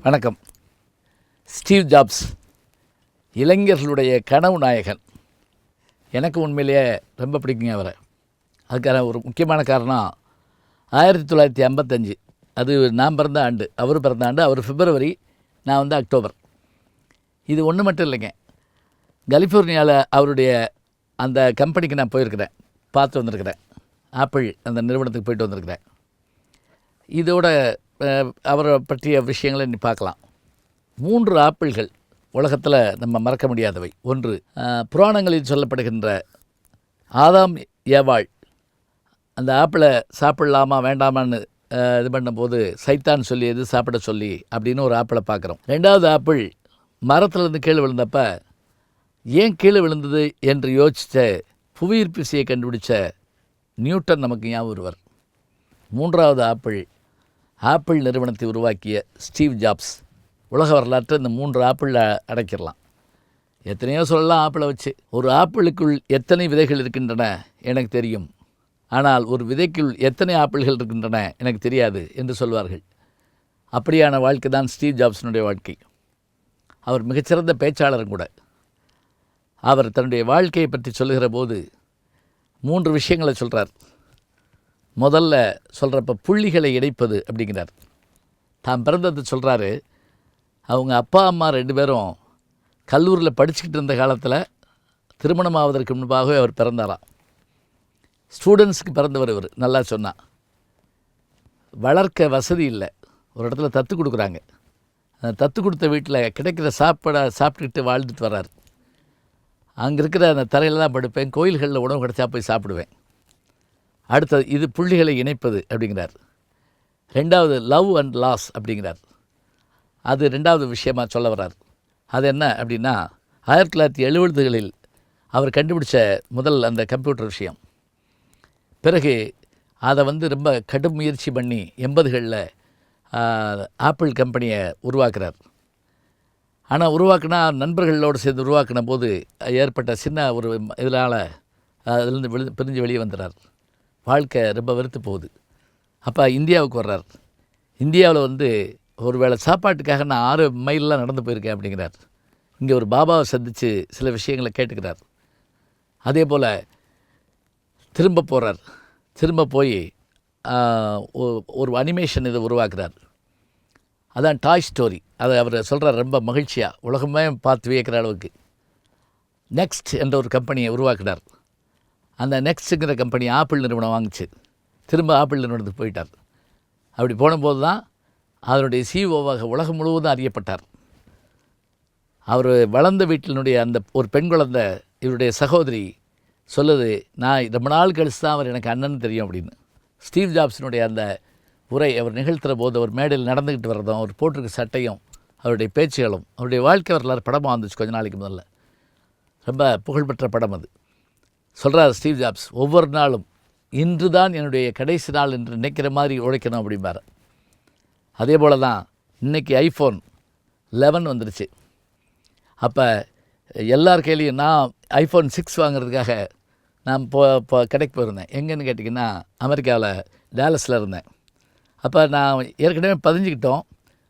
வணக்கம். Steve jobs இளைஞர்களுடைய கனவு நாயகன். எனக்கு உண்மையிலேயே ரொம்ப பிடிக்குங்க அவரை. அதுக்கான ஒரு முக்கியமான காரணம் 1955 அது நான் பிறந்த ஆண்டு, அவர் பிறந்த ஆண்டு. அவர் பிப்ரவரி, நான் வந்து அக்டோபர். இது ஒன்று மட்டும் இல்லைங்க. கலிஃபோர்னியாவில் அவருடைய அந்த கம்பெனிக்கு நான் போயிருக்கிறேன், பார்த்து வந்திருக்கிறேன். ஆப்பிள் அந்த நிறுவனத்துக்கு போயிட்டு வந்திருக்கிறேன். இதோட அவரை பற்றிய விஷயங்களை நீ பார்க்கலாம். 3 ஆப்பிள்கள் உலகத்தில் நம்ம மறக்க முடியாதவை. ஒன்று, புராணங்களில் சொல்லப்படுகின்ற ஆதாம் ஏவாள் அந்த ஆப்பிளை சாப்பிடலாமா வேண்டாமான்னு இது பண்ணும்போது சைத்தான் சொல்லியது சாப்பிட சொல்லி அப்படின்னு ஒரு ஆப்பிளை பார்க்குறோம். 2வது ஆப்பிள் மரத்துலேருந்து கீழே விழுந்தப்ப ஏன் கீழே விழுந்தது என்று யோசித்த புவியீர்ப்பு விசையை கண்டுபிடிச்ச நியூட்டன் நமக்கு ஞாபகம் வருவார். 3வது ஆப்பிள் நிறுவனத்தை உருவாக்கிய ஸ்டீவ் ஜாப்ஸ். உலக வரலாற்றை இந்த 3 ஆப்பிளில் அடைக்கிடலாம். எத்தனையோ சொல்லலாம் ஆப்பிளை வச்சு. ஒரு ஆப்பிளுக்குள் எத்தனை விதைகள் இருக்கின்றன எனக்கு தெரியும், ஆனால் ஒரு விதைக்குள் எத்தனை ஆப்பிள்கள் இருக்கின்றன எனக்கு தெரியாது என்று சொல்வார்கள். அப்படியான வாழ்க்கை தான் ஸ்டீவ் ஜாப்ஸினுடைய வாழ்க்கை. அவர் மிகச்சிறந்த பேச்சாளரும் கூட. அவர் தன்னுடைய வாழ்க்கையை பற்றி சொல்லுகிற போது 3 விஷயங்களை சொல்கிறார். முதல்ல சொல்கிறப்ப புள்ளிகளை இணைப்பது அப்படிங்கிறார். தான் பிறந்தது சொல்கிறாரு. அவங்க அப்பா அம்மா 2 பேரும் கல்லூரியில் படிச்சுக்கிட்டு இருந்த காலத்தில் திருமணம் ஆவதற்கு முன்பாகவே அவர் பிறந்தாராம். ஸ்டூடெண்ட்ஸுக்கு பிறந்தவர் இவர். நல்லா சொன்னால் வளர்க்க வசதி இல்லை. ஒரு இடத்துல தத்து கொடுக்குறாங்க. அந்த தத்து கொடுத்த வீட்டில் கிடைக்கிற சாப்பிட்டுக்கிட்டு வாழ்ந்துட்டு வர்றார். அங்கே இருக்கிற அந்த தரையில் தான் படுப்பேன், கோயில்களில் உணவு கிடச்சா போய் சாப்பிடுவேன். அடுத்தது இது புள்ளிகளை இணைப்பது அப்படிங்கிறார். 2வது லவ் அண்ட் லாஸ் அப்படிங்கிறார். அது 2வது விஷயமாக சொல்ல வர்றார். அது என்ன அப்படின்னா 1970களில் அவர் கண்டுபிடிச்ச முதல் அந்த கம்ப்யூட்டர் விஷயம். பிறகு அதை ரொம்ப கடும் முயற்சி பண்ணி 80களில் ஆப்பிள் கம்பெனியை உருவாக்குறார். ஆனால் உருவாக்குனா நண்பர்களோடு சேர்ந்து உருவாக்கின போது ஏற்பட்ட சின்ன ஒரு இதனால் அதிலிருந்து பிரிஞ்சு வெளியே வந்துடுறார். வாழ்க்கை ரொம்ப வெறுத்து போகுது. அப்போ இந்தியாவுக்கு வர்றார். இந்தியாவில் ஒரு வேளை சாப்பாட்டுக்காக நான் 6 மைல்லாம் நடந்து போயிருக்கேன் அப்படிங்கிறார். இங்கே ஒரு பாபாவை சந்தித்து சில விஷயங்களை கேட்டுக்கிறார். அதே போல் திரும்ப போகிறார். திரும்ப போய் ஒரு அனிமேஷன் இதை உருவாக்குறார். அதான் டாய் ஸ்டோரி. அதை அவர் சொல்கிறார் ரொம்ப மகிழ்ச்சியாக, உலகமே பார்த்து வியக்கிற அளவுக்கு. நெக்ஸ்ட் என்ற ஒரு கம்பெனியை உருவாக்குனார். அந்த நெக்ஸ்ட்டுங்கிற கம்பெனி ஆப்பிள் நிறுவனம் வாங்கிச்சு. திரும்ப ஆப்பிள் நிறுவனத்துக்கு போயிட்டார். அப்படி போனபோது தான் அதனுடைய சிஇஓவாக உலகம் முழுவதும் அறியப்பட்டார். அவர் வளர்ந்த வீட்டினுடைய அந்த ஒரு பெண் குழந்தை இவருடைய சகோதரி சொல்லுது, நான் ரொம்ப நாள் கழிச்சு தான் அவர் எனக்கு அண்ணன் தெரியும் அப்படின்னு. ஸ்டீவ் ஜாப்ஸினுடைய அந்த உரை அவர் நிகழ்த்துகிற போது அவர் மேடையில் நடந்துக்கிட்டு வர்றதும் அவர் போட்டிருக்க சட்டையும் அவருடைய பேச்சுகளும் அவருடைய வாழ்க்கை வரலாறு படமாக வந்துச்சு கொஞ்ச நாளைக்கு முதல்ல. ரொம்ப புகழ்பெற்ற படம் அது. சொல்கிறார் ஸ்டீவ் ஜாப்ஸ், ஒவ்வொரு நாளும் இன்று தான் என்னுடைய கடைசி நாள் என்று நினைக்கிற மாதிரி உழைக்கணும் அப்படிம்பார். அதே போல் தான் இன்றைக்கி iPhone 11 வந்துருச்சு. அப்போ எல்லார் கையிலையும் நான் iPhone 6 வாங்கிறதுக்காக நான் கடைக்கு போயிருந்தேன். எங்கேன்னு கேட்டிங்கன்னா அமெரிக்காவில் டாலஸில் இருந்தேன். அப்போ நான் ஏற்கனவே பதிஞ்சுக்கிட்டோம்.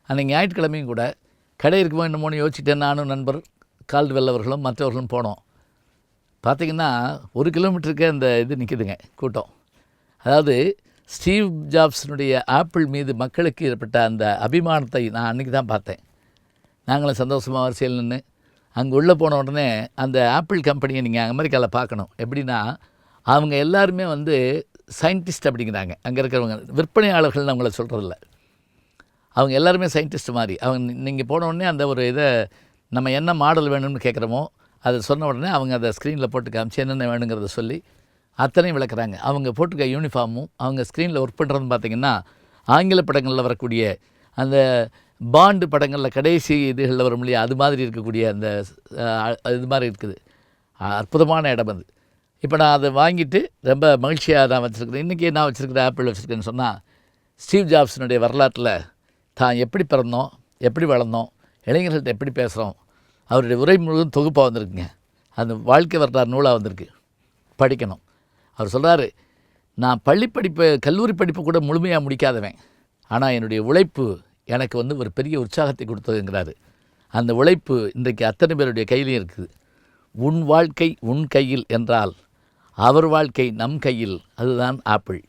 அன்றைக்கி ஞாயிற்றுக்கிழமையும் கூட கடை இருக்குமோ என்னமோன்னு யோசிச்சுட்டேன். நானும் நண்பர் கால்டுவெல் அவர்களும் மற்றவர்களும் போனோம். பார்த்திங்கன்னா 1 கிலோமீட்டருக்கு அந்த இது நிற்கிதுங்க கூட்டம். அதாவது ஸ்டீவ் ஜாப்ஸினுடைய ஆப்பிள் மீது மக்களுக்கு ஏற்பட்ட அந்த அபிமானத்தை நான் அன்றைக்கி தான் பார்த்தேன். நாங்களும் சந்தோஷமாக வரிசையில் நின்று அங்கே உள்ளே போன உடனே அந்த ஆப்பிள் கம்பெனியை நீங்கள் அமெரிக்காவில் பார்க்கணும். எப்படின்னா அவங்க எல்லாருமே சயின்டிஸ்ட் அப்படிங்கிறாங்க. அங்கே இருக்கிறவங்க விற்பனையாளர்கள்னு அவங்கள சொல்கிறதில்ல. அவங்க எல்லாருமே சயின்டிஸ்ட் மாதிரி. அவங்க நீங்கள் போன உடனே அந்த ஒரு இதை நம்ம என்ன மாடல் வேணும்னு கேட்குறோமோ அதை சொன்ன உடனே அவங்க அதை ஸ்க்ரீனில் போட்டு காமிச்சு என்னென்ன வேணுங்கிறத சொல்லி அத்தனையும் விளக்குறாங்க. அவங்க போட்டுக்க யூனிஃபார்மும் அவங்க ஸ்க்ரீனில் ஒர்க் பண்ணுறதுன்னு பார்த்திங்கன்னா ஆங்கில படங்களில் வரக்கூடிய அந்த பாண்டு படங்களில் கடைசி இதுகளில் வரும் இல்லையா, அது மாதிரி இருக்கக்கூடிய அந்த இது மாதிரி இருக்குது. அற்புதமான இடம் அது. இப்போ நான் அதை வாங்கிட்டு ரொம்ப மகிழ்ச்சியாக நான் வச்சுருக்கிறேன். இன்றைக்கி நான் வச்சுருக்கிற ஆப்பிள் வச்சுருக்கேன்னு சொன்னால் ஸ்டீவ் ஜாப்ஸினுடைய வரலாற்றில் தான் எப்படி பிறந்தோம், எப்படி வளர்ந்தோம், இளைஞர்கள்ட்ட எப்படி பேசுகிறோம், அவருடைய உரை முழுவதும் தொகுப்பாக வந்திருக்குங்க. அந்த வாழ்க்கை வரலாறு நூலாக வந்திருக்கு, படிக்கணும். அவர் சொல்கிறாரு, நான் கல்லூரி படிப்பை கூட முழுமையாக முடிக்காதவன், ஆனால் என்னுடைய உழைப்பு எனக்கு வந்து ஒரு பெரிய உற்சாகத்தை கொடுத்ததுங்கிறாரு. அந்த உழைப்பு இன்றைக்கு அத்தனை பேருடைய கையிலையும் இருக்குது. உன் வாழ்க்கை உன் கையில் என்றால் அவர் வாழ்க்கை நம் கையில், அதுதான் ஆப்பிள்.